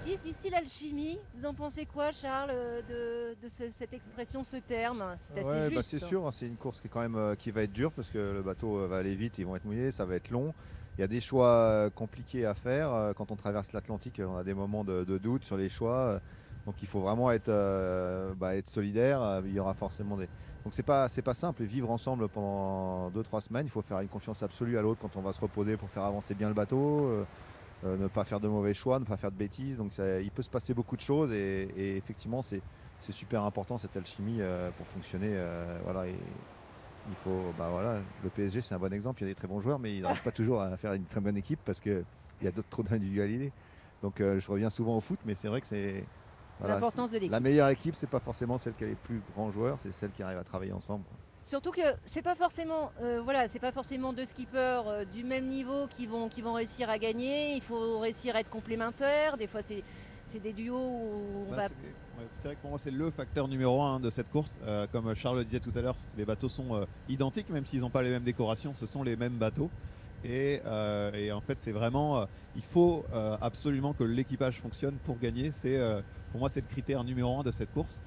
Difficile alchimie, vous en pensez quoi, Charles, de cette expression, ce terme? C'est assez Ouais, bah c'est juste. sûr, hein, c'est une course qui est quand même qui va être dure parce que le bateau va aller vite, ils vont être mouillés, ça va être long. Il y a des choix compliqués à faire. Quand on traverse l'Atlantique, on a des moments de doute sur les choix. Donc il faut vraiment être solidaire. Il y aura forcément des. Donc c'est pas simple. Et vivre ensemble pendant 2 3 semaines, il faut faire une confiance absolue à l'autre quand on va se reposer pour faire avancer bien le bateau. Ne pas faire de mauvais choix, ne pas faire de bêtises. Donc il peut se passer beaucoup de choses et effectivement c'est super important cette alchimie pour fonctionner. Voilà, et il faut, bah voilà, le PSG c'est un bon exemple. Il y a des très bons joueurs, mais ils n'arrivent pas toujours à faire une très bonne équipe parce qu'il y a d'autres trop d'individualité. Donc je reviens souvent au foot, mais c'est vrai que L'importance de la l'équipe. meilleure équipe, c'est pas forcément celle qui a les plus grands joueurs, c'est celle qui arrive à travailler ensemble, quoi. Surtout que c'est pas forcément, voilà, c'est pas forcément deux skippers du même niveau qui vont réussir à gagner. Il faut réussir à être complémentaires. Des fois, c'est des duos où on Bah, va. c'est vrai que pour moi c'est le facteur numéro un de cette course. Comme Charles le disait tout à l'heure, les bateaux sont identiques, même s'ils n'ont pas les mêmes décorations, ce sont les mêmes bateaux. Et en fait c'est vraiment, il faut absolument que l'équipage fonctionne pour gagner. Pour moi c'est le critère numéro un de cette course.